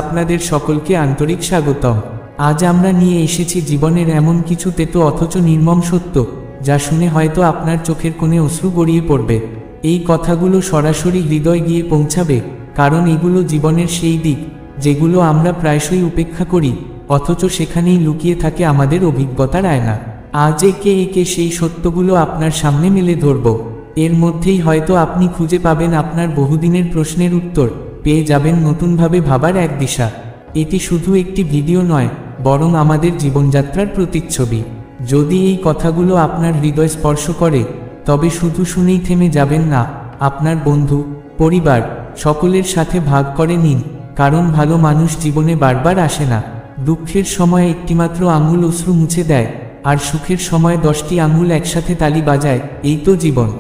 আপনাদের সকলকে আন্তরিক স্বাগতম। আজ আমরা নিয়ে এসেছি জীবনের এমন কিছু তেতো অথচ নির্মম সত্য, যা শুনে হয়তো আপনার চোখের কোণে অশ্রু গড়িয়ে পড়বে। এই কথাগুলো সরাসরি হৃদয় গিয়ে পৌঁছাবে, কারণ এগুলো জীবনের সেই দিক যেগুলো আমরা প্রায়শই উপেক্ষা করি, অথচ সেখানেই লুকিয়ে থাকে আমাদের অভিজ্ঞতার আয়না। আজ একে একে সেই সত্যগুলো আপনার সামনে মেলে ধরব। এর মধ্যেই হয়তো আপনি খুঁজে পাবেন আপনার বহুদিনের প্রশ্নের উত্তর, পেয়ে যাবেন নতুনভাবে ভাবার এক দিশা। এটি শুধু একটি ভিডিও নয়, বরং আমাদের জীবনযাত্রার প্রতিচ্ছবি। যদি এই কথাগুলো আপনার হৃদয় স্পর্শ করে, তবে শুধু শুনেই থেমে যাবেন না, আপনার বন্ধু, পরিবার সকলের সাথে ভাগ করে নিন, কারণ ভালো মানুষ জীবনে বারবার আসে না। দুঃখের সময় একটিমাত্র আঙুল অশ্রু মুছে দেয়, আর সুখের সময় 10টি আঙুল একসাথে তালি বাজায়। এই তো জীবন।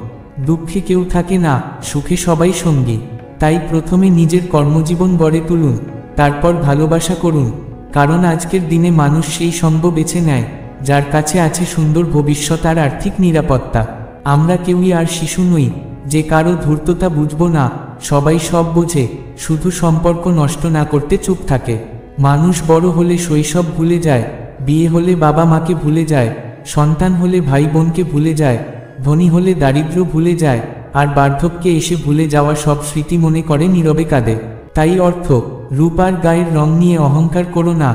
দুঃখে কেউ থাকে না, সুখে সবাই সঙ্গী। তাই প্রথমে নিজের কর্মজীবন গড়ে তুলুন, তারপর ভালোবাসা করুন, কারণ আজকের দিনে মানুষ সেই সঙ্গ বেছে নেয় যার কাছে আছে সুন্দর ভবিষ্যৎ আর আর্থিক নিরাপত্তা। আমরা কেউই আর শিশু নই যে কারো ধূর্ততা বুঝব না, সবাই সব বোঝে, শুধু সম্পর্ক নষ্ট না করতে চুপ থাকে। মানুষ বড় হলে শৈশব ভুলে যায়, বিয়ে হলে বাবা মাকে ভুলে যায়, সন্তান হলে ভাই বোনকে ভুলে যায়, ধনী হলে দারিদ্র্য ভুলে যায়, আর বার্ধক্যে এসে ভুলে যাওয়া সব স্মৃতি মনে করে নীরবে কাঁদে। তাই অর্থ, রূপ আর গায়ের রং নিয়ে অহংকার করো না।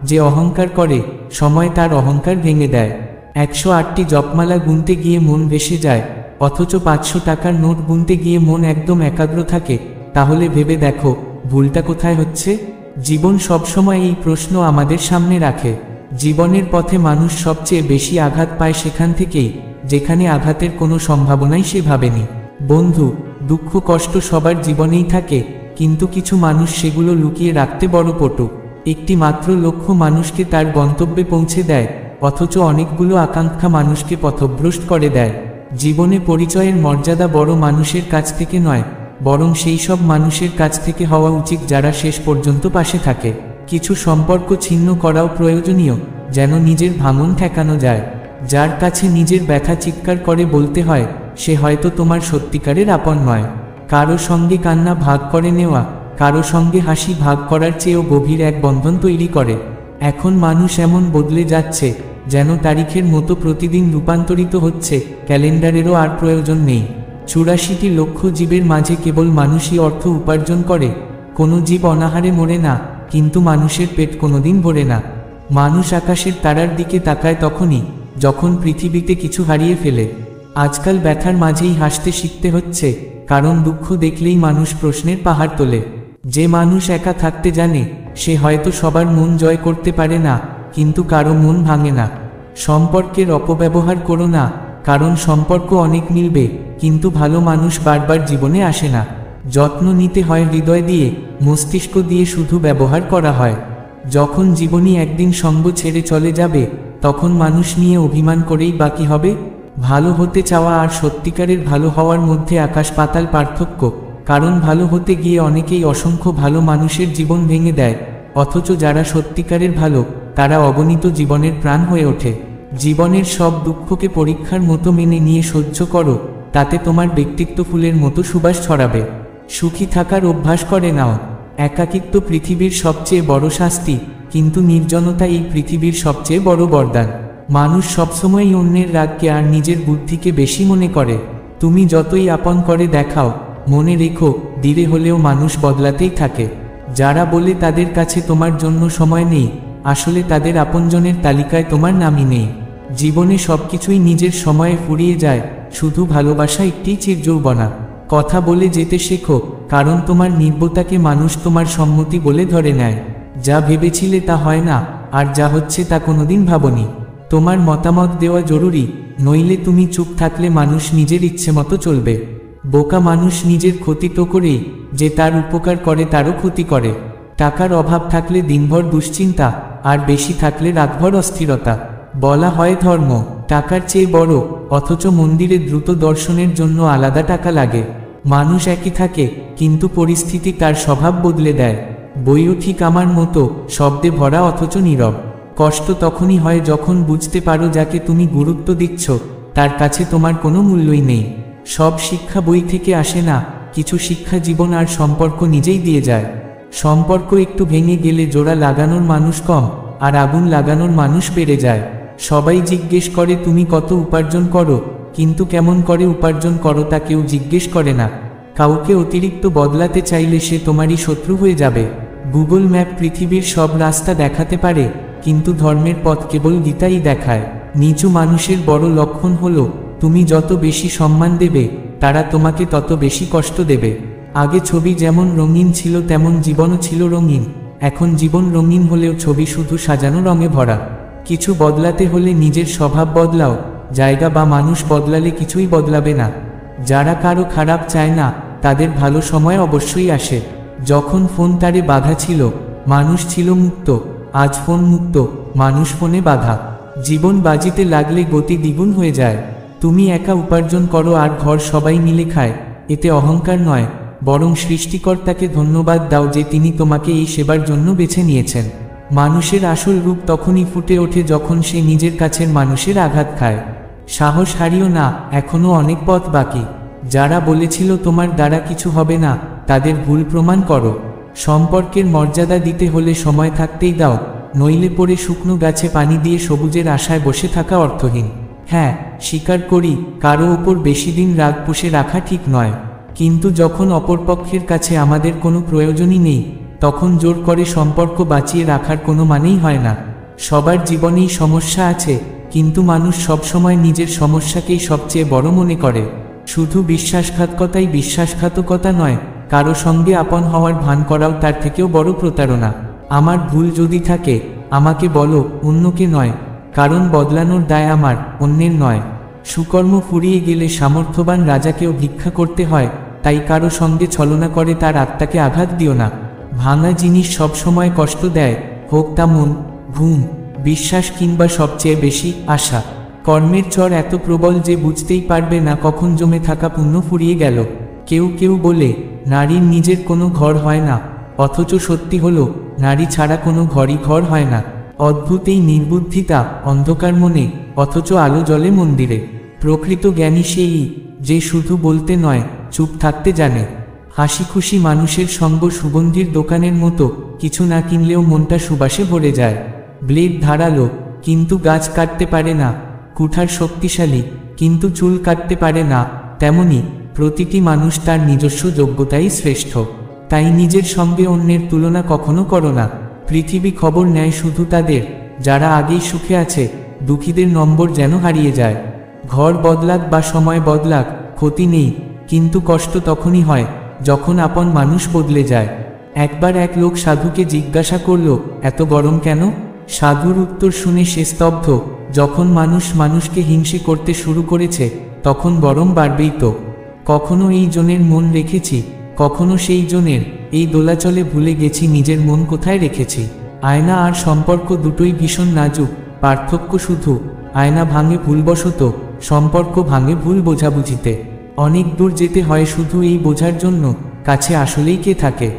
যে অহংকার করে, সময় তার অহংকার ভেঙে দেয়। 108টি জপমালা গুনতে গিয়ে মন ভেসে যায়, অথচ 500 টাকার নোট গুনতে গিয়ে মন একদম একাগ্র থাকে। তাহলে ভেবে দেখো, ভুলটা কোথায় হচ্ছে? জীবন সবসময় এই প্রশ্ন আমাদের সামনে রাখে। জীবনের পথে মানুষ সবচেয়ে বেশি আঘাত পায় সেখান থেকেই, যেখানে আঘাতের কোনো সম্ভাবনাই সে ভাবেনি। বন্ধু, দুঃখ কষ্ট সবার জীবনেই থাকে, কিন্তু কিছু মানুষ সেগুলো লুকিয়ে রাখতে বড় পটু। একটি মাত্র লক্ষ্য মানুষকে তার গন্তব্যে পৌঁছে দেয়, অথচ অনেকগুলো আকাঙ্ক্ষা মানুষকে পথভ্রষ্ট করে দেয়। জীবনে পরিচয়ের মর্যাদা বড় মানুষের কাছ থেকে নয়, বরং সেই সব মানুষের কাছ থেকে হওয়া উচিত যারা শেষ পর্যন্ত পাশে থাকে। কিছু সম্পর্ক ছিন্ন করাও প্রয়োজনীয়, যেন নিজের ভাঙন ঠেকানো যায়। যার কাছে নিজের ব্যথা চিৎকার করে বলতে হয়, সে হয়তো তোমার সত্যিকারের আপন নয়। কারো সঙ্গে কান্না ভাগ করে নেওয়া, কারো সঙ্গে হাসি ভাগ করার চেয়েও গভীর এক বন্ধন তৈরি করে। এখন মানুষ এমন বদলে যাচ্ছে, যেন তারিখের মতো প্রতিদিন রূপান্তরিত হচ্ছে, ক্যালেন্ডারেরও আর প্রয়োজন নেই। 84টি লক্ষ জীবের মাঝে কেবল মানুষই অর্থ উপার্জন করে। কোনো জীব অনাহারে মরে না, কিন্তু মানুষের পেট কোনোদিন ভরে না। মানুষ আকাশের তারার দিকে তাকায় তখনই, যখন পৃথিবীতে কিছু হারিয়ে ফেলে। আজকাল ব্যথার মাঝেই হাসতে শিখতে হচ্ছে, কারণ দুঃখ দেখলেই মানুষ প্রশ্নের পাহাড় তোলে। যে মানুষ একা থাকতে জানে, সে হয়তো সবার মন জয় করতে পারে না, কিন্তু কারো মন ভাঙে না। সম্পর্কের অপব্যবহার করো না, কারণ সম্পর্ক অনেক মিলবে, কিন্তু ভালো মানুষ বারবার জীবনে আসে না। যত্ন নিতে হয় হৃদয় দিয়ে, মস্তিষ্ক দিয়ে শুধু ব্যবহার করা হয়। যখন জীবনই একদিন সঙ্গ ছেড়ে চলে যাবে, তখন মানুষ নিয়ে অভিমান করেই বাকি হবে। ভালো হতে চাওয়া আর সত্যিকারের ভালো হওয়ার মধ্যে আকাশ পাতাল পার্থক্য, কারণ ভালো হতে গিয়ে অনেকেই অসংখ্য ভালো মানুষের জীবন ভেঙে দেয়, অথচ যারা সত্যিকারের ভালো, তারা অগণিত জীবনের প্রাণ হয়ে ওঠে। জীবনের সব দুঃখকে পরীক্ষার মতো মেনে নিয়ে সহ্য করো, তাতে তোমার ব্যক্তিত্ব ফুলের মতো সুবাস ছড়াবে। সুখী থাকার অভ্যাস করে নাও। একাকিত্ব পৃথিবীর সবচেয়ে বড় শাস্তি, কিন্তু নির্জনতা এই পৃথিবীর সবচেয়ে বড় বরদান। মানুষ সবসময়ই অন্যের রাগকে আর নিজের বুদ্ধিকে বেশি মনে করে। তুমি যতই আপন করে দেখাও, মনে রেখো, ধীরে হলেও মানুষ বদলাতেই থাকে। যারা বলে তাদের কাছে তোমার জন্য সময় নেই, আসলে তাদের আপনজনের তালিকায় তোমার নামই নেই। জীবনে সবকিছুই নিজের সময়ে ফুরিয়ে যায়, শুধু ভালোবাসা একটি চিরযৌবনা। কথা বলে যেতে শেখো, কারণ তোমার নির্বতাকে মানুষ তোমার সম্মতি বলে ধরে নেয়। যা ভেবেছিলে তা হয় না, আর যা হচ্ছে তা কোনোদিন ভাবনি। তোমার মতামত দেওয়া জরুরি, নইলে তুমি চুপ থাকলে মানুষ নিজের ইচ্ছে মতো চলবে। বোকা মানুষ নিজের ক্ষতি তো করেই, যে তার উপকার করে তারও ক্ষতি করে। টাকার অভাব থাকলে দিনভর দুশ্চিন্তা, আর বেশি থাকলে রাতভর অস্থিরতা। বলা হয় ধর্ম টাকার চেয়ে বড়, অথচ মন্দিরে দ্রুত দর্শনের জন্য আলাদা টাকা লাগে। মানুষ একই থাকে, কিন্তু পরিস্থিতি তার স্বভাব বদলে দেয়। বইও ঠিক আমার মতো, শব্দে ভরা অথচ নীরব। কষ্ট তখনই হয় যখন বুঝতে পারো যাকে তুমি গুরুত্ব দিচ্ছ, তার কাছে তোমার কোনো মূল্যই নেই। সব শিক্ষা বই থেকে আসে না, কিছু শিক্ষা জীবন আর সম্পর্ক নিজেই দিয়ে যায়। সম্পর্ক একটু ভেঙে গেলে জোড়া লাগানোর মানুষ কম, আর আগুন লাগানোর মানুষ বেড়ে যায়। সবাই জিজ্ঞেস করে তুমি কত উপার্জন করো, কিন্তু কেমন করে উপার্জন করো তা কেউ জিজ্ঞেস করে না। কাউকে অতিরিক্ত বদলাতে চাইলে সে তোমারই শত্রু হয়ে যাবে। গুগল ম্যাপ পৃথিবীর সব রাস্তা দেখাতে পারে, কিন্তু ধর্মের পথ কেবল গীতাই দেখায়। নিচু মানুষের বড় লক্ষণ হলো, তুমি যত বেশি সম্মান দেবে, তারা তোমাকে তত বেশি কষ্ট দেবে। আগে ছবি যেমন রঙিন ছিল তেমন জীবনও ছিল রঙিন। এখন জীবন রঙিন হলেও ছবি শুধু সাজানো রঙে ভরা। কিছু বদলাতে হলে নিজের স্বভাব বদলাও, জায়গা বা মানুষ বদলালে কিছুই বদলাবে না। যারা কারো খারাপ চায় না, তাদের ভালো সময় অবশ্যই আসে। যখন ফোন তারে বাধা ছিল, মানুষ ছিল মুক্ত। আজ ফোন মুক্ত, মানুষ ফোনে বাধা। জীবন বাজিতে লাগলে গতি দ্বিগুণ হয়ে যায়। তুমি একা উপার্জন করো আর ঘর সবাই মিলে খায়, এতে অহংকার নয়, বরং সৃষ্টিকর্তাকে ধন্যবাদ দাও যে তিনি তোমাকে এই সেবার জন্য বেছে নিয়েছেন। মানুষের আসল রূপ তখনই ফুটে ওঠে যখন সে নিজের কাছের মানুষের আঘাত খায়। সাহস হারিও না, এখনো অনেক পথ বাকি। যারা বলেছিল তোমার দ্বারা কিছু হবে না, তাদের ভুল প্রমাণ করো। সম্পর্কের মর্যাদা দিতে হলে সময় থাকতেই দাও, নইলে পড়ে শুকনো গাছে পানি দিয়ে সবুজের আশায় বসে থাকা অর্থহীন। হ্যাঁ, স্বীকার করি, কারো ওপর বেশি দিন রাগ পুষে রাখা ঠিক নয়, কিন্তু যখন অপরপক্ষের কাছে আমাদের কোনো প্রয়োজনই নেই, তখন জোর করে সম্পর্ক বাঁচিয়ে রাখার কোনো মানেই হয় না। সবার জীবনেই সমস্যা আছে, কিন্তু মানুষ সবসময় নিজের সমস্যাকেই সবচেয়ে বড় মনে করে। শুধু বিশ্বাসঘাতকতাই বিশ্বাসঘাতকতা নয়, কারো সঙ্গে আপন হওয়ার ভান করাও তার থেকেও বড় প্রতারণা। আমার ভুল যদি থাকে, আমাকে বলো, অন্যকে নয়, কারণ বদলানোর দায় আমার, অন্যের নয়। সুকর্ম ফুরিয়ে গেলে সামর্থ্যবান রাজাকেও ভিক্ষা করতে হয়, তাই কারো সঙ্গে ছলনা করে তার আত্মাকে আঘাত দিও না। ভাঙা জিনিস সবসময় কষ্ট দেয়, হোক তা মন, ঘুম, বিশ্বাস কিংবা সবচেয়ে বেশি আশা। কর্মের চর এত প্রবল যে বুঝতেই পারবে না কখন জমে থাকা পুণ্য ফুরিয়ে গেল। কেউ কেউ বলে নারীর নিজের কোনো ঘর হয় না, অথচ সত্যি হলো নারী ছাড়া কোনো ঘরই ঘর হয় না। অদ্ভুত এই নির্বুদ্ধিতা, অন্ধকার মনে অথচ আলো জ্বলে মন্দিরে। প্রকৃত জ্ঞানী সেই, যে শুধু বলতে নয়, চুপ থাকতে জানে। হাসি খুশি মানুষের সঙ্গ সুগন্ধির দোকানের মতো, কিছু না কিনলেও মনটা সুবাসে ভরে যায়। ব্লেড ধারালো, কিন্তু গাছ কাটতে পারে না। কুঠার শক্তিশালী, কিন্তু চুল কাটতে পারে না। তেমনি প্রতিটি মানুষ তার নিজস্ব যোগ্যতাই শ্রেষ্ঠ। তাই নিজের সঙ্গে অন্যের তুলনা কখনো করো না। পৃথিবী খবর নেয় শুধু তাদের, যারা আগেই সুখে আছে। দুঃখীদের নম্বর যেন হারিয়ে যায়। ঘর বদলাক বা সময় বদলাক, ক্ষতি নেই, কিন্তু কষ্ট তখনই হয় যখন আপন মানুষ বদলে যায়। একবার এক লোক সাধুকে জিজ্ঞাসা করল, এত গরম কেন? সাধুর উত্তর শুনে সে স্তব্ধ। যখন মানুষ মানুষকে হিংসে করতে শুরু করেছে, তখন গরম বাড়বেই তো। কখনো এই জনের মন রেখেছি, কখনো সেই জনের। এই দোলাচলে ভুলে গেছি নিজের মন কোথায় রেখেছি। আয়না আর সম্পর্ক দুটোই ভীষণ নাজুক, পার্থক্য শুধু আয়না ভাঙে ভুলবশত, সম্পর্ক ভাঙে ভুল বোঝাবুঝিতে। অনেক দূর যেতে হয় শুধু এই বোঝার জন্য, কাছে আসলেই কে থাকে।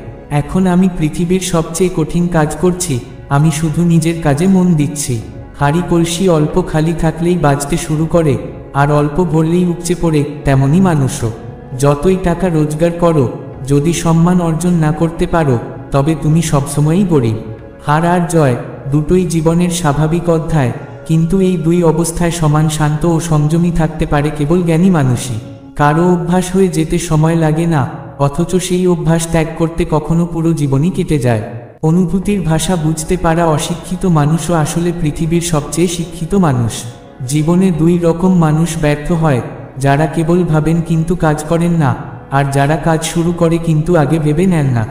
এখন আমি পৃথিবীর সবচেয়ে কঠিন কাজ করছি, আমি শুধু নিজের কাজে মন দিচ্ছি। হাঁড়ি কলসি অল্প খালি থাকলেই বাজতে শুরু করে, আর অল্প ভরলেই উপচে পড়ে। তেমনই মানুষও, যতই টাকা রোজগার করো, যদি সম্মান অর্জন না করতে পারো, তবে তুমি সবসময়ই গরিব। হার আর জয় দুটোই জীবনের স্বাভাবিক অধ্যায়, কিন্তু এই দুই অবস্থায় সমান শান্ত ও সংযমী থাকতে পারে কেবল জ্ঞানী মানুষই। কারো অভ্যাস হয়ে যেতে সময় লাগে না, অথচ সেই অভ্যাস ত্যাগ করতে কখনো পুরো জীবনই কেটে যায়। অনুভূতির ভাষা বুঝতে পারা অশিক্ষিত মানুষও আসলে পৃথিবীর সবচেয়ে শিক্ষিত মানুষ। জীবনে দুই রকম মানুষ ব্যর্থ হয়, যারা কেবল ভাবেন কিন্তু কাজ করেন না, আর যারা কাজ শুরু করে কিন্তু আগে ভেবে নেন না।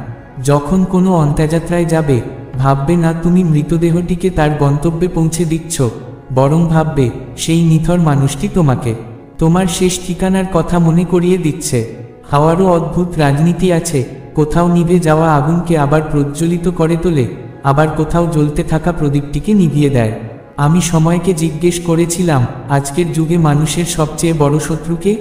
যখন কোনো অন্ত্যযাত্রায় যাবে, ভাববে না তুমি মৃতদেহটিকে তার গন্তব্যে পৌঁছে দিচ্ছ, বরং ভাববে সেই নিথর মানুষটি তোমাকে তোমার শেষ ঠিকানার কথা মনে করিয়ে দিচ্ছে। হাওয়ারও অদ্ভুত রাজনীতি আছে, কোথাও নিভে যাওয়া আগুনকে আবার প্রজ্বলিত করে তোলে, আবার কোথাও জ্বলতে থাকা প্রদীপটিকে নিভিয়ে দেয়। আমি সময়কে জিজ্ঞেস করেছিলাম, আজকের যুগে মানুষের সবচেয়ে বড় শত্রুকে?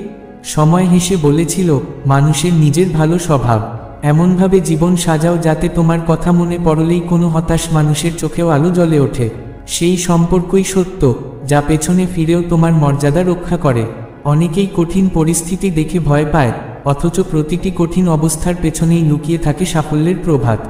সময় হেসে বলেছিল, মানুষের নিজের ভালো স্বভাব। এমনভাবে জীবন সাজাও যাতে তোমার কথা মনে পড়লেই কোনো হতাশ মানুষের চোখেও আলো জ্বলে ওঠে। সেই সম্পর্কই সত্য, যা পেছনে ফিরেও তোমার মর্যাদা রক্ষা করে। অনেকেই কঠিন পরিস্থিতি দেখে ভয় পায়, অথচ প্রতিটি কঠিন অবস্থার পেছনেই লুকিয়ে থাকে সাফল্যের প্রভাত।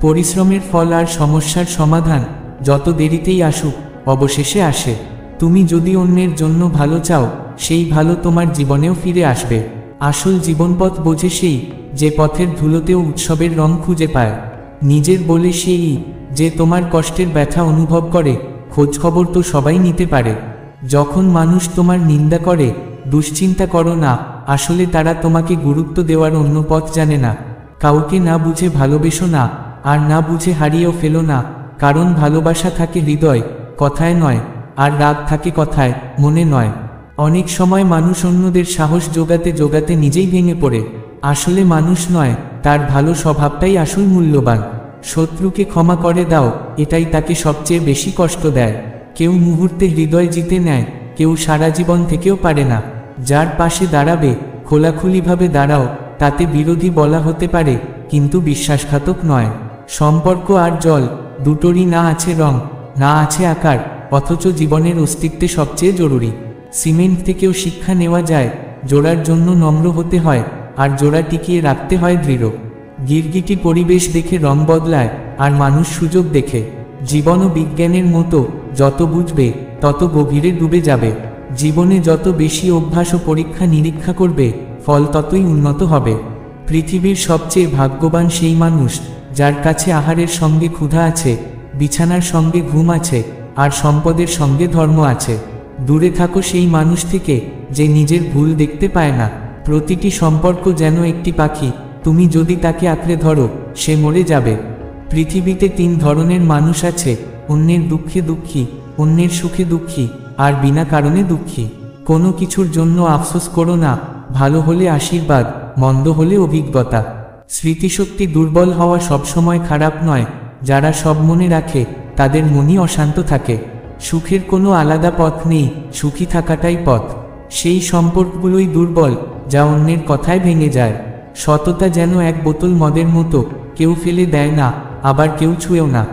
পরিশ্রমের ফল আর সমস্যার সমাধান যত দেরিতেই আসুক অবশেষে আসে। তুমি যদি অন্যের জন্য ভালো চাও, সেই ভালো তোমার জীবনেও ফিরে আসবে। আসল জীবনপথ বোঝে সেই, যে পথের ধুলোতেও উৎসবের রং খুঁজে পায়। নিজের বলে সেই, যে তোমার কষ্টের ব্যথা অনুভব করে। খোঁজখবর তো সবাই নিতে পারে। যখন মানুষ তোমার নিন্দা করে, দুশ্চিন্তা করো না, আসলে তারা তোমাকে গুরুত্ব দেওয়ার অন্য পথ জানে না। কাউকে না বুঝে ভালোবেসো না, আর না বুঝে হারিয়েও ফেলো না। কারণ ভালোবাসা থাকে হৃদয়, কথায় নয়, আর রাগ থাকে কথায়, মনে নয়। অনেক সময় মানুষ অন্যদের সাহস জোগাতে জোগাতে নিজেই ভেঙে পড়ে। আসলে মানুষ নয়, তার ভালো স্বভাবটাই আসল মূল্যবান। শত্রুকে ক্ষমা করে দাও, এটাই তাকে সবচেয়ে বেশি কষ্ট দেয়। কেউ মুহূর্তে হৃদয় জিতে নেয়, কেউ সারা জীবন থেকেও পারে না। যার পাশে দাঁড়াবে, খোলাখুলিভাবে দাঁড়াও, তাতে বিরোধী বলা হতে পারে, কিন্তু বিশ্বাসঘাতক নয়। সম্পর্ক আর জল দুটোরই না আছে রং, না আছে আকার, অথচ জীবনের অস্তিত্বে সবচেয়ে জরুরি। সিমেন্ট থেকেও শিক্ষা নেওয়া যায়, জোড়ার জন্য নম্র হতে হয়, আর জোড়া টিকিয়ে রাখতে হয় দৃঢ়। গিরগিটি পরিবেশ দেখে রং বদলায়, আর মানুষ সুযোগ দেখে। জীবনও বিজ্ঞানের মতো, যত বুঝবে তত গভীরে ডুবে যাবে। জীবনে যত বেশি অভ্যাস ও পরীক্ষা নিরীক্ষা করবে, ফল ততই উন্নত হবে। পৃথিবীর সবচেয়ে ভাগ্যবান সেই মানুষ, যার কাছে আহারের সঙ্গে ক্ষুধা আছে, বিছানার সঙ্গে ঘুম আছে, আর সম্পদের সঙ্গে ধর্ম আছে। দূরে থাকো সেই মানুষ থেকে, যে নিজের ভুল দেখতে পায় না। প্রতিটি সম্পর্ক যেন একটি পাখি, তুমি যদি তাকে আঁকড়ে ধরো, সে মরে যাবে। পৃথিবীতে 3 ধরনের মানুষ আছে: অন্যের দুঃখে দুঃখী, অন্যের সুখে দুঃখী, আর বিনা কারণে দুঃখী। কোনো কিছুর জন্য আফসোস করো না, ভালো হলে আশীর্বাদ, মন্দ হলে অভিজ্ঞতা। স্মৃতিশক্তি দুর্বল হওয়া সবসময় খারাপ নয়, যারা সব মনে রাখে, তাদের মনই অশান্ত থাকে। সুখের কোনো আলাদা পথ নেই, সুখী থাকাটাই পথ। সেই সম্পর্কগুলোই দুর্বল, যা অন্যের কথায় ভেঙে যায়। সততা যেন এক বোতল মদের মতো, কেউ ফেলে দেয় না, আবার কেউ ছুঁয়েও না।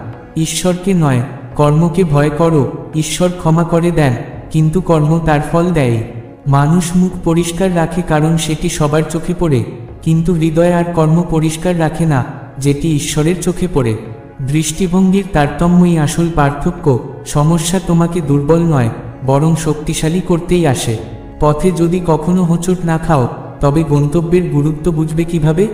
ঈশ্বরকে নয়, কর্মকে ভয় করো। ঈশ্বর ক্ষমা করে দেন, কিন্তু কর্ম তার ফল দেয়। মানুষ মুখ পরিষ্কার রাখে কারণ সেটি সবার চোখে পড়ে, কিন্তু হৃদয় আর কর্ম পরিষ্কার রাখে না, যেটি ঈশ্বরের চোখে পড়ে। দৃষ্টিভঙ্গির তারতম্যই আসল পার্থক্য। সমস্যা তোমাকে দুর্বল নয়, বরং শক্তিশালী করতেই আসে। পথে যদি কখনো হোঁচট না খাও, তবে গন্তব্যের গুরুত্ব বুঝবে কিভাবে?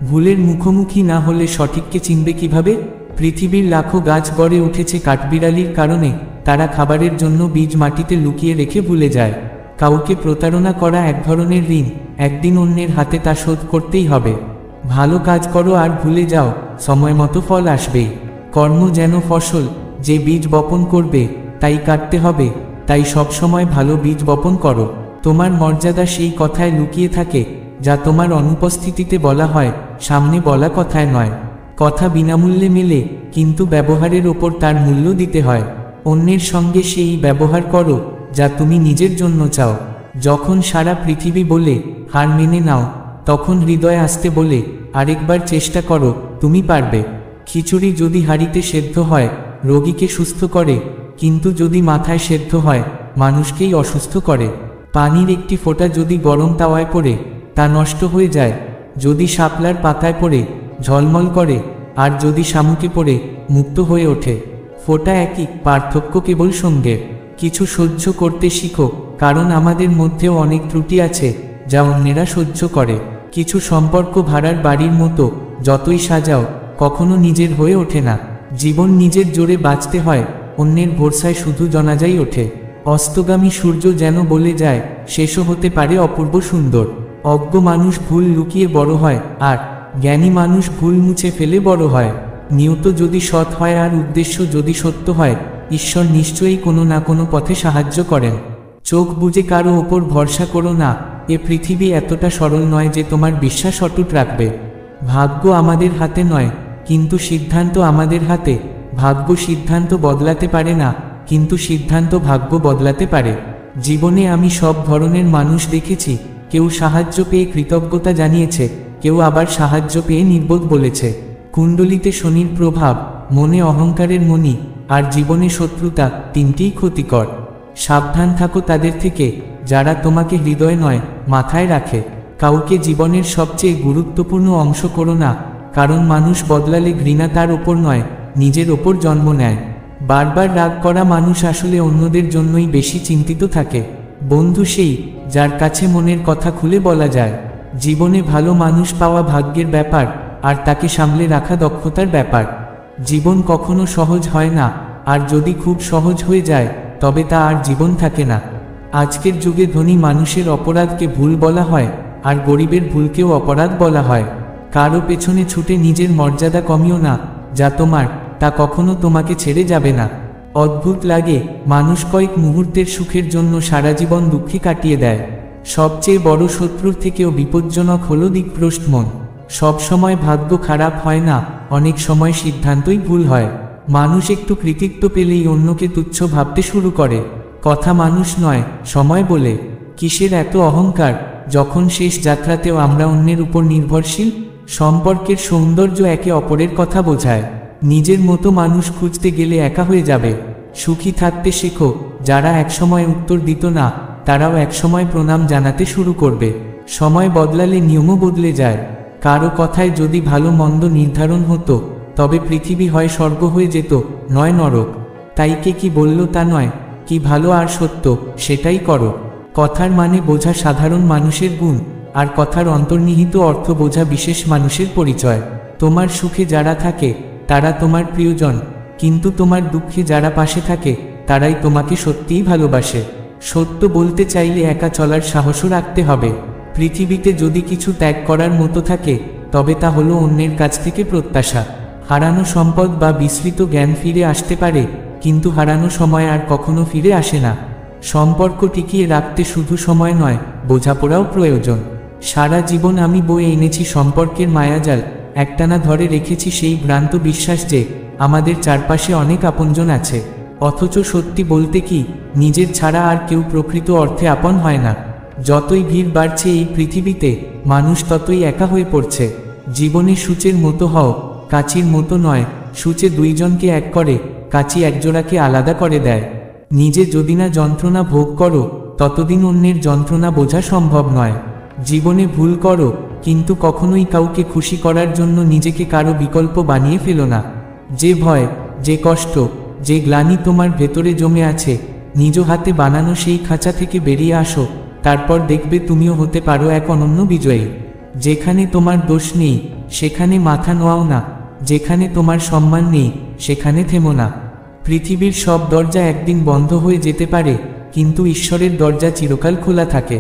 ভুলের মুখোমুখি না হলে সঠিককে চিনবে কিভাবে? পৃথিবীর লাখো গাছ গড়ে উঠেছে কাঠবিড়ালির কারণে। তারা খাবারের জন্য বীজ মাটিতে লুকিয়ে রেখে ভুলে যায়। কাউকে প্রতারণা করা এক ধরনের ঋণ, একদিন অন্যের হাতে তা শোধ করতেই হবে। ভালো কাজ করো আর ভুলে যাও, সময় মতো ফল আসবেই। কর্ম যেন ফসল, যে বীজ বপন করবে তাই কাটতে হবে। তাই সবসময় ভালো বীজ বপন করো। তোমার মর্যাদা সেই কথায় লুকিয়ে থাকে, যা তোমার অনুপস্থিতিতে বলা হয়, সামনে বলা কথায় নয়। কথা বিনামূল্যে মেলে, কিন্তু ব্যবহারের ওপর তার মূল্য দিতে হয়। অন্যের সঙ্গে সেই ব্যবহার করো, যা তুমি নিজের জন্য চাও। যখন সারা পৃথিবী বলে হার মেনে নাও, তখন হৃদয় আসতে বলে আরেকবার চেষ্টা করো, তুমি পারবে। খিচুড়ি যদি হাঁড়িতে সেদ্ধ হয়, রোগীকে সুস্থ করে, কিন্তু যদি মাথায় সেদ্ধ হয়, মানুষকেই অসুস্থ করে। পানির একটি ফোঁটা যদি গরম তাওয়ায় পড়ে, তা নষ্ট হয়ে যায়। যদি শাপলার পাতায় পড়ে, ঝলমল করে, আর যদি শামুকে পড়ে, মুক্ত হয়ে ওঠে। ফোঁটা একই, পার্থক্য কেবল সঙ্গের। কিছু সহ্য করতে শিখো, কারণ আমাদের মধ্যেও অনেক ত্রুটি আছে, যা অন্যেরা সহ্য করে। কিছু সম্পর্ক ভাড়ার বাড়ির মতো, যতই সাজাও, কখনো নিজের হয়ে ওঠে না। জীবন নিজের জোরে বাঁচতে হয়, অন্যের ভরসায় শুধু জানাজাই ওঠে। অস্তগামী সূর্য যেন বলে যায়, শেষও হতে পারে অপূর্ব সুন্দর। অজ্ঞ মানুষ ভুল লুকিয়ে বড় হয়, আর জ্ঞানী মানুষ ভুল মুছে ফেলে বড় হয়। নিয়ত যদি সৎ হয় আর উদ্দেশ্য যদি সত্য হয়, ঈশ্বর নিশ্চয়ই কোনো না কোনো পথে সাহায্য করেন। চোখ বুজে কারো ওপর ভরসা করো না। এ পৃথিবী এতটা সরল নয় যে তোমার বিশ্বাস অটুট রাখবে। ভাগ্য আমাদের হাতে নয়, কিন্তু সিদ্ধান্ত আমাদের হাতে। ভাগ্য সিদ্ধান্ত বদলাতে পারে না, কিন্তু সিদ্ধান্ত ভাগ্য বদলাতে পারে। জীবনে আমি সব ধরনের মানুষ দেখেছি। কেউ সাহায্য পেয়ে কৃতজ্ঞতা জানিয়েছে, কেউ আবার সাহায্য পেয়ে নির্বোধ বলেছে। কুণ্ডলিতে শনির প্রভাব, মনে অহংকারের মণি, আর জীবনে শত্রুতা, তিনটিই ক্ষতিকর। সাবধান থাকো তাদের থেকে, যারা তোমাকে হৃদয় নয়, মাথায় রাখে। কাউকে জীবনের সবচেয়ে গুরুত্বপূর্ণ অংশ করো না, কারণ মানুষ বদলালে ঘৃণা তার ওপর নয়, নিজের ওপর জন্ম নেয়। বারবার রাগ করা মানুষ আসলে অন্যদের জন্যই বেশি চিন্তিত থাকে। বন্ধু সেই, যার কাছে মনের কথা খুলে বলা যায়। জীবনে ভালো মানুষ পাওয়া ভাগ্যের ব্যাপার, আর তাকে সামলে রাখা দক্ষতার ব্যাপার। জীবন কখনো সহজ হয় না, আর যদি খুব সহজ হয়ে যায় তবে তা আর জীবন থাকে না। আজকের যুগে ধনী মানুষের অপরাধকে ভুল বলা হয়, আর গরিবের ভুলকেও অপরাধ বলা হয়। কারো পেছনে ছুটে নিজের মর্যাদা কমিও না, যা তোমার তা কখনো তোমাকে ছেড়ে যাবে না। অদ্ভুত লাগে, মানুষ কয়েক মুহূর্তের সুখের জন্য সারা জীবন দুঃখে কাটিয়ে দেয়। সবচেয়ে বড় শত্রুর থেকেও বিপজ্জনক হলো দিকভ্রষ্ট মন। সব সময় ভাগ্য খারাপ হয় না, অনেক সময় সিদ্ধান্তই ভুল হয়। মানুষ একটু কৃতিত্ব পেলেই অন্যকে তুচ্ছ ভাবতে শুরু করে। কথা মানুষ নয়, সময় বলে। কিসের এত অহংকার, যখন শেষ যাত্রাতেও আমরা অন্যের উপর নির্ভরশীল? সম্পর্কের সৌন্দর্য একে অপরের কথা বোঝায়। নিজের মতো মানুষ খুঁজতে গেলে একা হয়ে যাবে। সুখী থাকতে শেখো, যারা একসময় উত্তর দিত না তারাও একসময় প্রণাম জানাতে শুরু করবে। সময় বদলালে নিয়মও বদলে যায়। কারো কথায় যদি ভালো মন্দ নির্ধারণ হতো, তবে পৃথিবী হয় স্বর্গ হয়ে যেত, নয় নরক। তাই কে কি বলল তা নয়, কি ভালো আর সত্য সেটাই করো। কথার মানে বোঝা সাধারণ মানুষের গুণ, আর কথার অন্তর্নিহিত অর্থ বোঝা বিশেষ মানুষের পরিচয়। তোমার সুখে যারা থাকে তারা তোমার প্রিয়জন, কিন্তু তোমার দুঃখে যারা পাশে থাকে তারাই তোমাকে সত্যিই ভালোবাসে। সত্য বলতে চাইলে একা চলার সাহসও রাখতে হবে। পৃথিবীতে যদি কিছু ত্যাগ করার মতো থাকে, তবে তা হলো অন্যের কাছ থেকে প্রত্যাশা। হারানো সম্পদ বা বিস্মৃত জ্ঞান ফিরে আসতে পারে, কিন্তু হারানো সময় আর কখনো ফিরে আসে না। সম্পর্ক টিকিয়ে রাখতে শুধু সময় নয়, বোঝাপড়াও প্রয়োজন। সারা জীবন আমি বয়ে এনেছি সম্পর্কের মায়াজাল, একটানা ধরে রেখেছি সেই ভ্রান্ত বিশ্বাস যে আমাদের চারপাশে অনেক আপনজন আছে। অথচ সত্যি বলতে কি, নিজের ছাড়া আর কেউ প্রকৃত অর্থে আপন হয় না। যতই ভিড় বাড়ছে এই পৃথিবীতে, মানুষ ততই একা হয়ে পড়ছে। জীবনে সূচের মতো হও, কাচির মতো নয়। সূচে দুইজনকে এক করে, কাচি একজোড়াকে আলাদা করে দেয়। নিজে যদি না যন্ত্রণা ভোগ করো, ততদিন অন্যের যন্ত্রণা বোঝা সম্ভব নয়। জীবনে ভুল করো, কিন্তু কখনোই কাউকে খুশি করার জন্য নিজেকে কারো বিকল্প বানিয়ে ফেলো না। যে ভয়, যে কষ্ট, যে গ্লানি তোমার ভেতরে জমে আছে, নিজ হাতে বানানো সেই খাঁচা থেকে বেরিয়ে আসো। তারপর দেখবে তুমিও হতে পারো এক অনন্য বিজয়ী। যেখানে তোমার দোষ নেই সেখানে মাথা নোয়াও না, যেখানে তোমার সম্মান নেই সেখানে থেমো না। পৃথিবীর সব দরজা একদিন বন্ধ হয়ে যেতে পারে, কিন্তু ঈশ্বরের দরজা চিরকাল খোলা থাকে।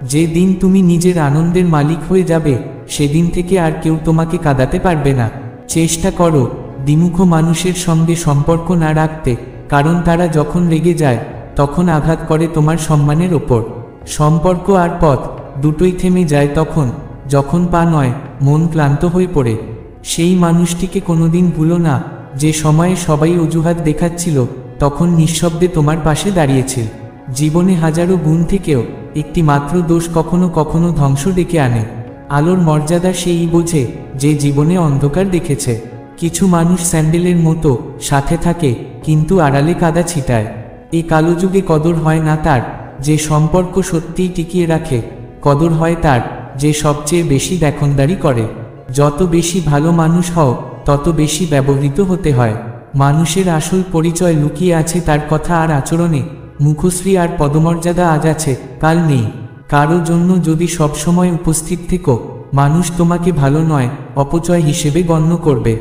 যে দিন তুমি নিজের আনন্দের মালিক হয়ে যাবে, সেদিন থেকে আর কেউ তোমাকে কাঁদাতে পারবে না। চেষ্টা করো দ্বিমুখ মানুষের সঙ্গে সম্পর্ক না রাখতে, কারণ তারা যখন রেগে যায় তখন আঘাত করে তোমার সম্মানের ওপর। সম্পর্ক আর পথ দুটোই থেমে যায় তখন, যখন পা নয় মন ক্লান্ত হয়ে পড়ে। সেই মানুষটিকে কোনোদিন ভুলো না, যে সময়ে সবাই অজুহাত দেখাচ্ছিল তখন নিঃশব্দে তোমার পাশে দাঁড়িয়েছিল। জীবনে হাজারো গুণ থেকেও একটি মাত্র দোষ কখনো কখনো ধ্বংস ডেকে আনে। আলোর মর্যাদা সেই বোঝে যে জীবনে অন্ধকার দেখেছে। কিছু মানুষ স্যান্ডেলের মতো সাথে থাকে, কিন্তু আড়ালে কাদা ছিটায়। এই কালো যুগে কদর হয় না তার যে সম্পর্ক সত্যিই টিকিয়ে রাখে, কদর হয় তার যে সবচেয়ে বেশি দেখনদারি করে। যত বেশি ভালো মানুষ হও, তত বেশি ব্যবহৃত হতে হয়। মানুষের আসল পরিচয় লুকিয়ে আছে তার কথা আর আচরণে। মুখশ্রী আর পদমর্যাদা আজ আছে, কাল নেই। কারো জন্য যদি সবসময় উপস্থিত থেকো, মানুষ তোমাকে ভালো নয়, অপচয় হিসেবে গণ্য করবে।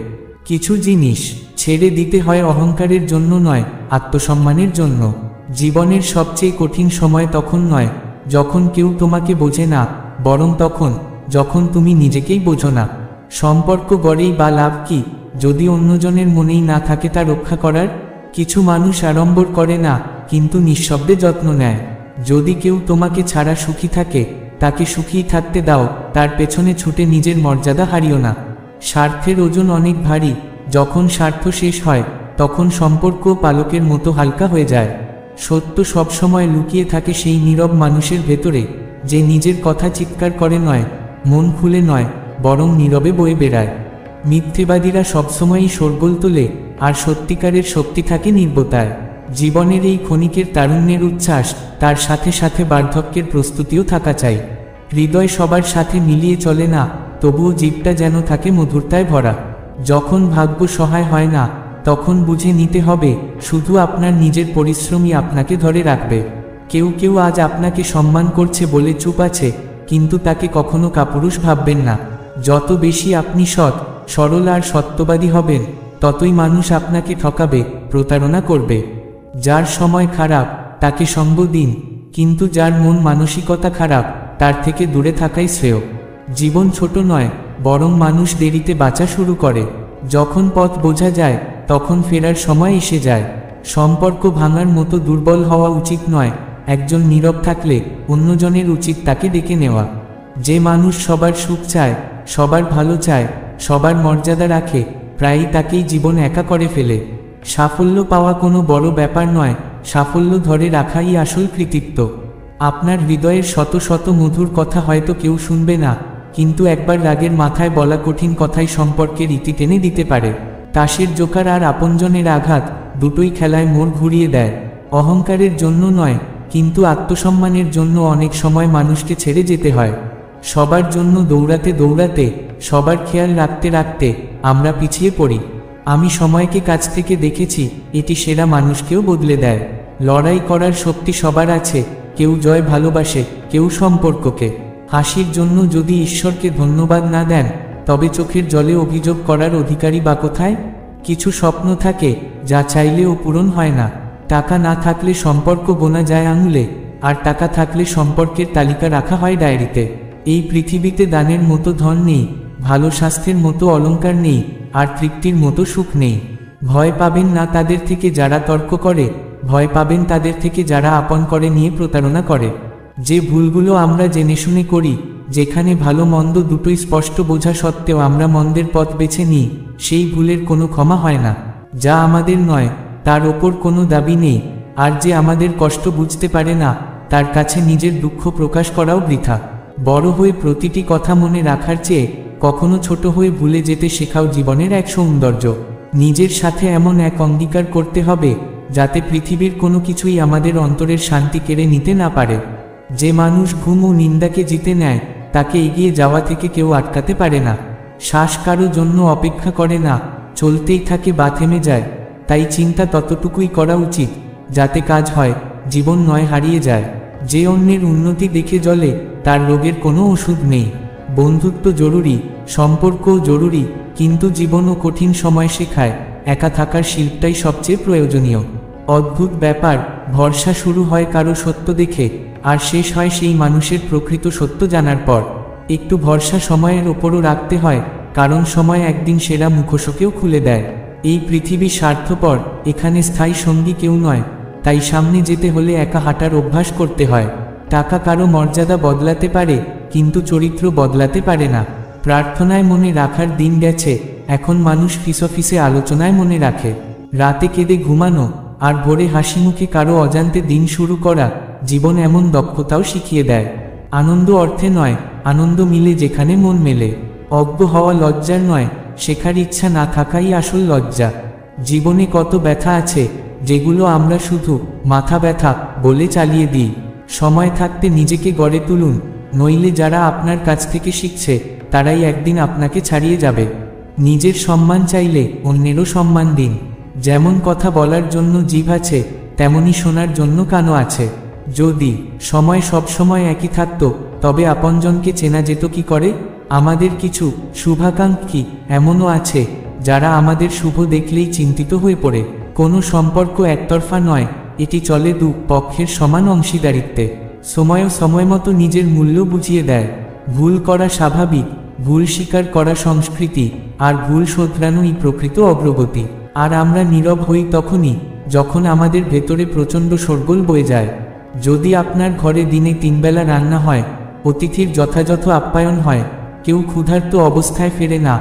কিছু জিনিস ছেড়ে দিতে হয় অহংকারের জন্য নয়, আত্মসম্মানের জন্য। জীবনের সবচেয়ে কঠিন সময় তখন নয় যখন কেউ তোমাকে বোঝে না, বরং তখন যখন তুমি নিজেকেই বোঝো না। সম্পর্ক গড়েই বা লাভ কি, যদি অন্যজনের মনেই না থাকে তা রক্ষা করার? কিছু মানুষ আড়ম্বর করে না, কিন্তু নিঃশব্দে যত্ন নেয়। যদি কেউ তোমাকে ছাড়া সুখী থাকে, তাকে সুখীই থাকতে দাও, তার পেছনে ছুটে নিজের মর্যাদা হারিও না। স্বার্থের ওজন অনেক ভারী, যখন স্বার্থ শেষ হয় তখন সম্পর্ক পালকের মতো হালকা হয়ে যায়। সত্য সবসময় লুকিয়ে থাকে সেই নীরব মানুষের ভেতরে, যে নিজের কথা চিৎকার করে নয়, মন খুলে নয়, বরং নীরবে বয়ে বেড়ায়। মিথ্যেবাদীরা সবসময়ই শোরগোল তোলে, আর সত্যিকারের শক্তি থাকে নির্বতায়। জীবনের এই ক্ষণিকের তারুণ্যের উচ্ছ্বাস, তার সাথে সাথে বার্ধক্যের প্রস্তুতিও থাকা চাই। হৃদয় সবার সাথে মিলিয়ে চলে না, তবুও জিভটা যেন থাকে মধুরতায় ভরা। যখন ভাগ্য সহায় হয় না, তখন বুঝে নিতে হবে শুধু আপনার নিজের পরিশ্রমই আপনাকে ধরে রাখবে। কেউ কেউ আজ আপনাকে সম্মান করছে বলে চুপ আছে, কিন্তু তাকে কখনো কাপুরুষ ভাববেন না। যত বেশি আপনি সৎ, সরল আর সত্যবাদী হবেন, ততই মানুষ আপনাকে ঠকাবে, প্রতারণা করবে। যার সময় খারাপ তাকে সঙ্গ দিন, কিন্তু যার মন মানসিকতা খারাপ তার থেকে দূরে থাকাই শ্রেয়। জীবন ছোট নয়, বরং মানুষ দেরিতে বাঁচা শুরু করে। যখন পথ বোঝা যায় তখন ফেরার সময় এসে যায়। সম্পর্ক ভাঙার মতো দুর্বল হওয়া উচিত নয়। একজন নীরব থাকলে অন্যজনের উচিত তাকে ডেকে নেওয়া। যে মানুষ সবার সুখ চায়, সবার ভালো চায়, সবার মর্যাদা রাখে, প্রায়ই তাকেই জীবন একা করে ফেলে। সাফল্য পাওয়া কোনো বড় ব্যাপার নয়, সাফল্য ধরে রাখাই আসল কৃতিত্ব। আপনার হৃদয়ের শত শত মধুর কথা হয়তো কেউ শুনবে না, কিন্তু একবার রাগের মাথায় বলা কঠিন কথাই সম্পর্কের ইতি টেনে দিতে পারে। তাসের জোকার আর আপনজনের আঘাত দুটোই খেলায় মোড় ঘুরিয়ে দেয়। অহংকারের জন্য নয়, কিন্তু আত্মসম্মানের জন্য অনেক সময় মানুষকে ছেড়ে যেতে হয়। সবার জন্য দৌড়াতে দৌড়াতে, সবার খেয়াল রাখতে রাখতে আমরা পিছিয়ে পড়ি। আমি সময়কে কাছ থেকে দেখেছি, এটি সেরা মানুষকেও বদলে দেয়। লড়াই করার শক্তি সবার আছে, কেউ জয় ভালোবাসে, কেউ সম্পর্ককে। হাসির জন্য যদি ঈশ্বরকে ধন্যবাদ না দেন, তবে চোখের জলে অভিযোগ করার অধিকারী বা কোথায়? কিছু স্বপ্ন থাকে যা চাইলেও পূরণ হয় না। টাকা না থাকলে সম্পর্ক গোনা যায় আঙুলে, আর টাকা থাকলে সম্পর্কের তালিকা রাখা হয় ডায়েরিতে। এই পৃথিবীতে দানের মতো ধন নেই, ভালো স্বাস্থ্যের মতো অলংকার নেই, আর তৃপ্তির মতো সুখ নেই। ভয় পাবেন না তাদের থেকে যারা তর্ক করে, ভয় পাবেন তাদের থেকে যারা আপন করে নিয়ে প্রতারণা করে। যে ভুলগুলো আমরা জেনে শুনে করি, যেখানে ভালো মন্দ দুটোই স্পষ্ট বোঝা সত্ত্বেও আমরা মন্দের পথ বেছে নিই, সেই ভুলের কোনো ক্ষমা হয় না। যা আমাদের নয় তার ওপর কোনো দাবি নেই, আর যে আমাদের কষ্ট বুঝতে পারে না, তার কাছে নিজের দুঃখ প্রকাশ করাও বৃথা। বড় হয়ে প্রতিটি কথা মনে রাখার চেয়ে কখনো ছোট হয়ে ভুলে যেতে শেখাও জীবনের এক সৌন্দর্য। নিজের সাথে এমন এক অঙ্গীকার করতে হবে যাতে পৃথিবীর কোনো কিছুই আমাদের অন্তরের শান্তি কেড়ে নিতে না পারে। যে মানুষ ঘুম ও নিন্দাকে জিতে নেয়, তাকে এগিয়ে যাওয়া থেকে কেউ আটকাতে পারে না। শ্বাস কারো জন্য অপেক্ষা করে না, চলতেই থাকে বা থেমে যায়। তাই চিন্তা ততটুকুই করা উচিত যাতে কাজ হয়, জীবন নয় হারিয়ে যায়। যে অন্যের উন্নতি দেখে জ্বলে, তার রোগের কোনো ওষুধ নেই। বন্ধুত্ব জরুরি, সম্পর্কও জরুরি, কিন্তু জীবনও কঠিন সময় শেখায় একা থাকার শিল্পটাই সবচেয়ে প্রয়োজনীয়। অদ্ভুত ব্যাপার, ভরসা শুরু হয় কারো সত্য দেখে, আর শেষ হয় সেই মানুষের প্রকৃত সত্য জানার পর। একটু ভরসা সময়ের ওপরও রাখতে হয়, কারণ সময় একদিন সেরা মুখোশকেও খুলে দেয়। এই পৃথিবী স্বার্থপর, এখানে স্থায়ী সঙ্গী কেউ নয়, তাই সামনে যেতে হলে একা হাঁটার অভ্যাস করতে হয়। টাকা কারো মর্যাদা বদলাতে পারে, কিন্তু চরিত্র বদলাতে পারে না। প্রার্থনায় মনে রাখার দিন গেছে, এখন মানুষ ফিসফিসে আলোচনায় মনে রাখে। রাতে কেঁদে ঘুমানো আর ভোরে হাসি মুখে কারো অজান্তে দিন শুরু করা জীবন এমন দক্ষতাও শিখিয়ে দেয়। আনন্দ অর্থে নয়, আনন্দ মিলে যেখানে মন মেলে। অজ্ঞ হওয়া লজ্জার নয়, শেখার ইচ্ছা না থাকাই আসল লজ্জা। জীবনে কত ব্যথা আছে যেগুলো আমরা শুধু মাথা ব্যথা বলে চালিয়ে দিই। সময় থাকতে নিজেকে গড়ে তুলুন, নইলে যারা আপনার কাছ থেকে শিখছে তারাই একদিন আপনাকে ছাড়িয়ে যাবে। নিজের সম্মান চাইলে অন্যেরও সম্মান দিন। যেমন কথা বলার জন্য জিভ আছে, তেমনি শোনার জন্য কানও আছে। যদি সময় সব সময় একই থাকত, তবে আপনজনকে চেনা যেত কি করে? আমাদের কিছু শুভাকাঙ্ক্ষী এমনও আছে যারা আমাদের শুভ দেখলেই চিন্তিত হয়ে পড়ে। কোনো সম্পর্ক একতরফা নয়, এটি চলে দু পক্ষের সমান অংশীদারিত্বে। সময়ও সময়মতো নিজের মূল্য বুঝিয়ে দেয়। ভুল করা স্বাভাবিক, ভুল স্বীকার করা সংস্কৃতি, আর ভুল শোধরানোই প্রকৃত অগ্রগতি। আর আমরা নীরব হই তখনই যখন আমাদের ভেতরে প্রচণ্ড শোরগোল বয়ে যায়। যদি আপনার ঘরে দিনে 3 বেলা রান্না হয়, অতিথির যথাযথ আপ্যায়ন হয়, কেউ ক্ষুধার্ত অবস্থায় ফেরে না,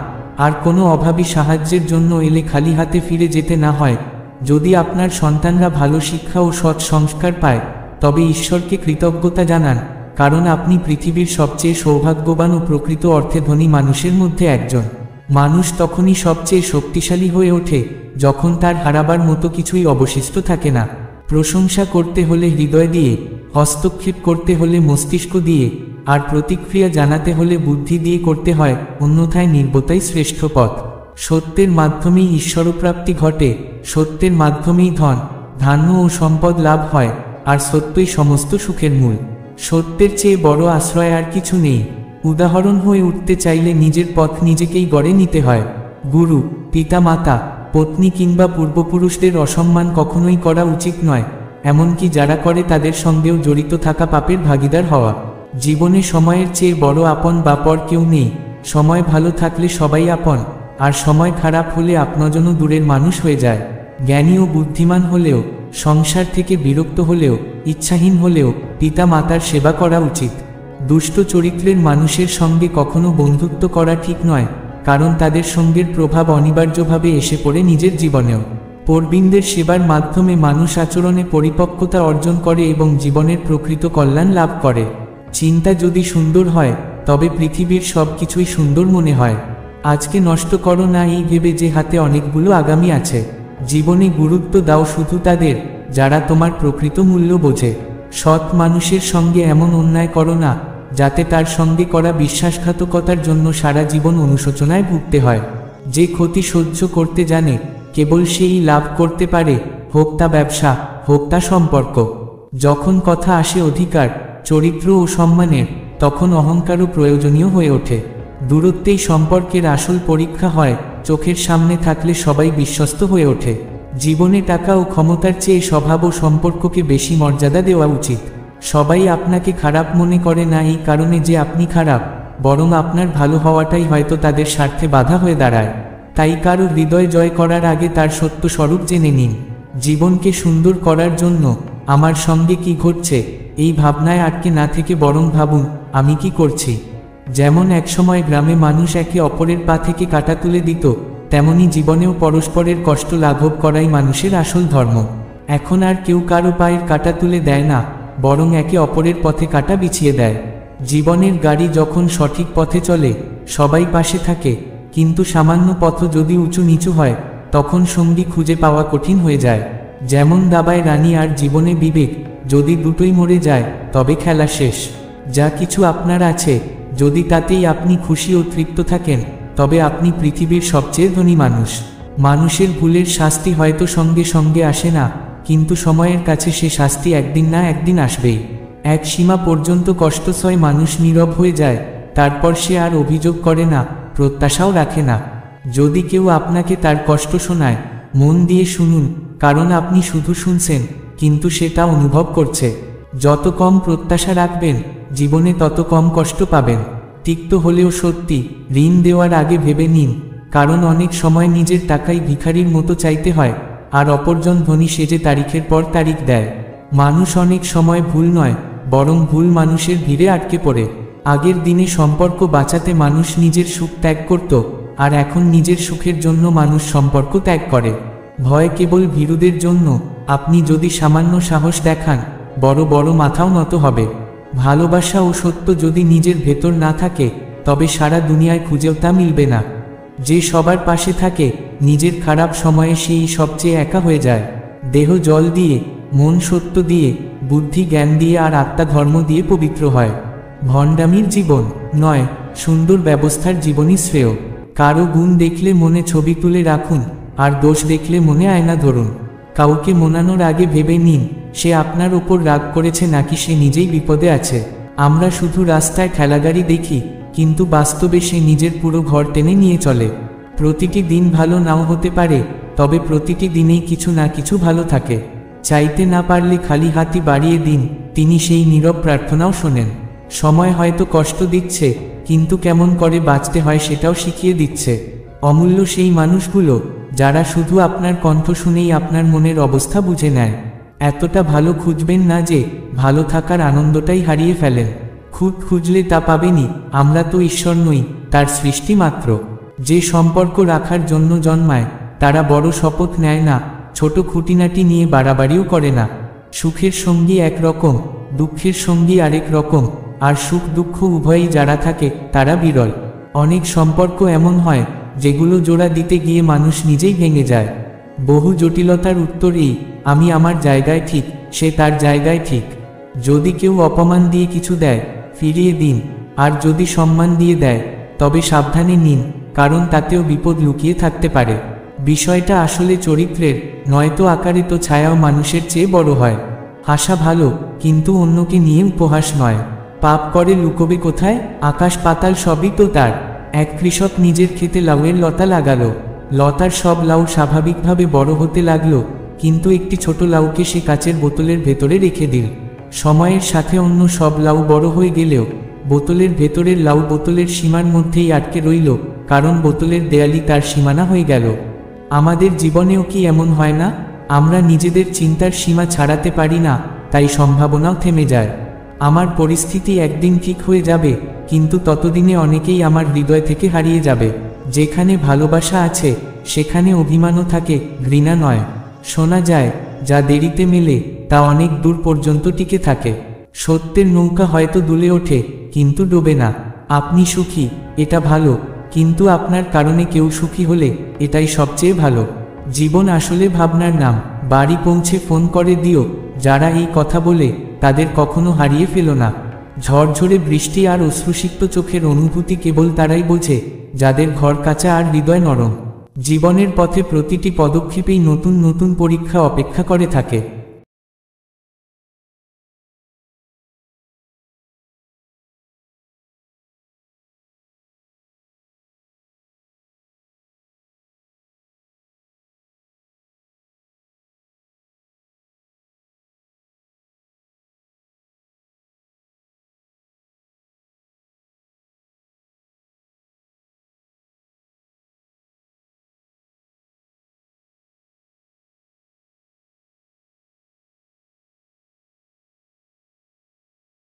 আর কোনো অভাবী সাহায্যের জন্য এলে খালি হাতে ফিরে যেতে না হয়, যদি আপনার সন্তানরা ভালো শিক্ষা ও সৎ সংস্কার পায়, তবে ঈশ্বরকে কৃতজ্ঞতা জানান, কারণ আপনি পৃথিবীর সবচেয়ে সৌভাগ্যবান ও প্রকৃত অর্থে ধনী মানুষের মধ্যে একজন। মানুষ তখনই সবচেয়ে শক্তিশালী হয়ে ওঠে যখন তার হারাবার মতো কিছুই অবশিষ্ট থাকে না। প্রশংসা করতে হলে হৃদয় দিয়ে, হস্তক্ষেপ করতে হলে মস্তিষ্ক দিয়ে, আর প্রতিক্রিয়া জানাতে হলে বুদ্ধি দিয়ে করতে হয়, অন্যথায় নির্বোধতাই শ্রেষ্ঠ পথ। সত্যের মাধ্যমেই ঈশ্বরপ্রাপ্তি ঘটে, সত্যের মাধ্যমেই ধন, ধান্য ও সম্পদ লাভ হয়, আর সত্যই সমস্ত সুখের মূল। সত্যের চেয়ে বড় আশ্রয় আর কিছু নেই। উদাহরণ হয়ে উঠতে চাইলে নিজের পথ নিজেকেই গড়ে নিতে হয়। গুরু, পিতা মাতা, পত্নী কিংবা পূর্বপুরুষদের অসম্মান কখনোই করা উচিত নয়, এমনকি যারা করে তাদের সঙ্গেও জড়িত থাকা পাপের ভাগীদার হওয়া। জীবনে সময়ের চেয়ে বড় আপন বা পর কেউ নেই। সময় ভালো থাকলে সবাই আপন, আর সময় খারাপ হলে আপনজনও দূরের মানুষ হয়ে যায়। জ্ঞানী ও বুদ্ধিমান হলেও, সংসার থেকে বিরক্ত হলেও, ইচ্ছাহীন হলেও পিতা মাতার সেবা করা উচিত। দুষ্ট চরিত্রের মানুষের সঙ্গে কখনো বন্ধুত্ব করা ঠিক নয়, কারণ তাদের সঙ্গের প্রভাব অনিবার্যভাবে এসে পড়ে নিজের জীবনেও। পরবীনদের সেবার মাধ্যমে মানুষ আচরণে পরিপক্কতা অর্জন করে এবং জীবনের প্রকৃত কল্যাণ লাভ করে। চিন্তা যদি সুন্দর হয়, তবে পৃথিবীর সব কিছুই সুন্দর মনে হয়। আজকে নষ্ট করো না এই ভেবে যে হাতে অনেকগুলো আগামী আছে। জীবনে গুরুত্ব দাও শুধু তাদের, যারা তোমার প্রকৃত মূল্য বোঝে। সৎ মানুষের সঙ্গে এমন অন্যায় করো না, যাতে তার সঙ্গে করা বিশ্বাসঘাতকতার জন্য সারা জীবন অনুশোচনায় ভুগতে হয়। যে ক্ষতি সহ্য করতে জানে, কেবল সেই লাভ করতে পারে, হোক তা ব্যবসা, হোক তা সম্পর্ক। যখন কথা আসে অধিকার, চরিত্র ও সম্মানের, তখন অহংকারও প্রয়োজনীয় হয়ে ওঠে। দূরত্বেই সম্পর্কের আসল পরীক্ষা হয়, চোখের সামনে থাকলে সবাই বিশ্বস্ত হয়ে ওঠে। জীবনে টাকা ও ক্ষমতার চেয়ে স্বভাব ও সম্পর্ককে বেশি মর্যাদা দেওয়া উচিত। সবাই আপনাকে খারাপ মনে করে না এই কারণে যে আপনি খারাপ, বরং আপনার ভালো হওয়াটাই হয়তো তাদের স্বার্থে বাধা হয়ে দাঁড়ায়। তাই কারো হৃদয় জয় করার আগে তার সত্য স্বরূপ জেনে নিন। জীবনকে সুন্দর করার জন্য আমার সঙ্গে কি ঘটছে এই ভাবনায় আটকে না থেকে বরং ভাবুন, আমি কি করছি। যেমন একসময় গ্রামে মানুষ একে অপরের পা থেকে কাঁটা তুলে দিত, তেমনি জীবনেও পরস্পরের কষ্ট লাঘব করাই মানুষের আসল ধর্ম। এখন আর কেউ কারো পায়ের কাঁটা তুলে দেয় না, বরং একে অপরের পথে কাঁটা বিছিয়ে দেয়। জীবনের গাড়ি যখন সঠিক পথে চলে, সবাই পাশে থাকে, কিন্তু সামান্য পথ যদি উঁচু নিচু হয়, তখন সঙ্গী খুঁজে পাওয়া কঠিন হয়ে যায়। যেমন দাবায় রানী আর জীবনে বিবেক, যদি দুটোই মরে যায়, তবে খেলা শেষ। যা কিছু আপনার আছে, যদি তাতেই আপনি খুশি ও তৃপ্ত থাকেন, তবে আপনি পৃথিবীর সবচেয়ে ধনী মানুষ। মানুষের ভুলের শাস্তি হয়তো সঙ্গে সঙ্গে আসে না, কিন্তু সময়ের কাছে সে শাস্তি একদিন না একদিন আসবেই। এক সীমা পর্যন্ত কষ্ট সয় মানুষ নীরব হয়ে যায়, তারপর সে আর অভিযোগ করে না, প্রত্যাশাও রাখে না। যদি কেউ আপনাকে তার কষ্ট শোনায়, মন দিয়ে শুনুন, কারণ আপনি শুধু শুনছেন, কিন্তু সেটা অনুভব করছে। যত কম প্রত্যাশা রাখবেন, জীবনে তত কম কষ্ট পাবেন। তিক্ত হলেও সত্যি, ঋণ দেওয়ার আগে ভেবে নিন, কারণ অনেক সময় নিজের টাকাই ভিখারির মতো চাইতে হয়, আর অপরজন ধনী সেজে তারিখের পর তারিখ দেয়। মানুষ অনেক সময় ভুল নয়, বরং ভুল মানুষের ভিড়ে আটকে পড়ে। আগের দিনে সম্পর্ক বাঁচাতে মানুষ নিজের সুখ ত্যাগ করত, আর এখন নিজের সুখের জন্য মানুষ সম্পর্ক ত্যাগ করে। ভয় কেবল ভীরুদের জন্য। আপনি যদি সামান্য সাহস দেখান, বড় বড় মাথাও নত হবে। ভালোবাসা ও সত্য যদি নিজের ভেতর না থাকে, তবে সারা দুনিয়ায় খুঁজেও তা মিলবে না। যে সবার পাশে থাকে, নিজের খারাপ সময়ে সেই সবচেয়ে একা হয়ে যায়। দেহ জল দিয়ে, মন সত্য দিয়ে, বুদ্ধি জ্ঞান দিয়ে, আর আত্মা ধর্ম দিয়ে পবিত্র হয়। ভণ্ডামির জীবন নয়, সুন্দর ব্যবস্থার জীবনই শ্রেয়। কারো গুণ দেখলে মনে ছবি তুলে রাখুন, আর দোষ দেখলে মনে আয়না ধরুন। কাউকে মনানোর আগে ভেবে নিন, সে আপনার ওপর রাগ করেছে নাকি সে নিজেই বিপদে আছে। আমরা শুধু রাস্তায় ঠেলাগাড়ি দেখি, কিন্তু বাস্তবে সে নিজের পুরো ঘর টেনে নিয়ে চলে। প্রতিটি দিন ভালো নাও হতে পারে, তবে প্রতিটি দিনেই কিছু না কিছু ভালো থাকে। চাইতে না পারলে খালি হাতি বাড়িয়ে দিন, তিনি সেই নীরব প্রার্থনাও শোনেন। সময় হয়তো কষ্ট দিচ্ছে, কিন্তু কেমন করে বাঁচতে হয় সেটাও শিখিয়ে দিচ্ছে। অমূল্য সেই মানুষগুলো, যারা শুধু আপনার কণ্ঠ শুনেই আপনার মনের অবস্থা বুঝে নেয়। এতটা ভালো খুঁজবেন না যে ভালো থাকার আনন্দটাই হারিয়ে ফেলেন। খুঁজলে তা পাবেনই। আমরা তো ঈশ্বর নই, তার সৃষ্টি মাত্র। যে সম্পর্ক রাখার জন্য জন্মায়, তারা বড় শপথ নেয় না, ছোট খুঁটিনাটি নিয়ে বাড়াবাড়িও করে না। সুখের সঙ্গী একরকম, দুঃখের সঙ্গী আরেক রকম, আর সুখ দুঃখ উভয়ই যারা থাকে, তারা বিরল। অনেক সম্পর্ক এমন হয়, যেগুলো জোড়া দিতে গিয়ে মানুষ নিজেই ভেঙে যায়। বহু জটিলতার উত্তর এই, আমি আমার জায়গায় ঠিক, সে তার জায়গায় ঠিক। যদি কেউ অপমান দিয়ে কিছু দেয়, ফিরিয়ে দিন, আর যদি সম্মান দিয়ে দেয় তবে সাবধানে নিন, কারণ তাতেও বিপদ লুকিয়ে থাকতে পারে। বিষয়টা আসলে চরিত্রের, নয়তো আকারে তো ছায়াও মানুষের চেয়ে বড় হয়। হাসা ভালো, কিন্তু অন্যকে নিয়ে উপহাস নয়। পাপ করে লুকোবে কোথায়? আকাশ পাতাল সবই তো তার। এক কৃষক নিজের ক্ষেতে লাউয়ের লতা লাগালো। লতার সব লাউ স্বাভাবিকভাবে বড় হতে লাগলো, কিন্তু একটি ছোট লাউকে সে কাচের বোতলের ভেতরে রেখে দিল। সময়ের সাথে অন্য সব লাউ বড় হয়ে গেলেও বোতলের ভেতরের লাউ বোতলের সীমার মধ্যেই আটকে রইল, কারণ বোতলের দেয়ালই তার সীমানা হয়ে গেল। আমাদের জীবনেও কি এমন হয় না? আমরা নিজেদের চিন্তার সীমা ছাড়াতে পারি না, তাই সম্ভাবনাও থেমে যায়। আমার পরিস্থিতি একদিন ঠিক হয়ে যাবে, কিন্তু ততদিনে অনেকেই আমার হৃদয় থেকে হারিয়ে যাবে। যেখানে ভালোবাসা আছে সেখানে অভিমানও থাকে, ঘৃণা নয়। শোনা যায়, যা দেরিতে মেলে তা অনেক দূর পর্যন্ত টিকে থাকে। সত্যের নৌকা হয়তো দুলে ওঠে, কিন্তু ডোবে না। আপনি সুখী, এটা ভালো, কিন্তু আপনার কারণে কেউ সুখী হলে এটাই সবচেয়ে ভালো। জীবন আসলে ভাবনার নাম। বাড়ি পৌঁছে ফোন করে দিও। যারা এই কথা বলে তাদের কখনো হারিয়ে ফেলো না। ঝড়ঝড়ে বৃষ্টি আর অশ্রুসিক্ত চোখের অনুভূতি কেবল তারাই বোঝে যাদের ঘর কাঁচা আর হৃদয় নরম। জীবনের পথে প্রতিটি পদক্ষেপেই নতুন নতুন পরীক্ষা অপেক্ষা করে থাকে।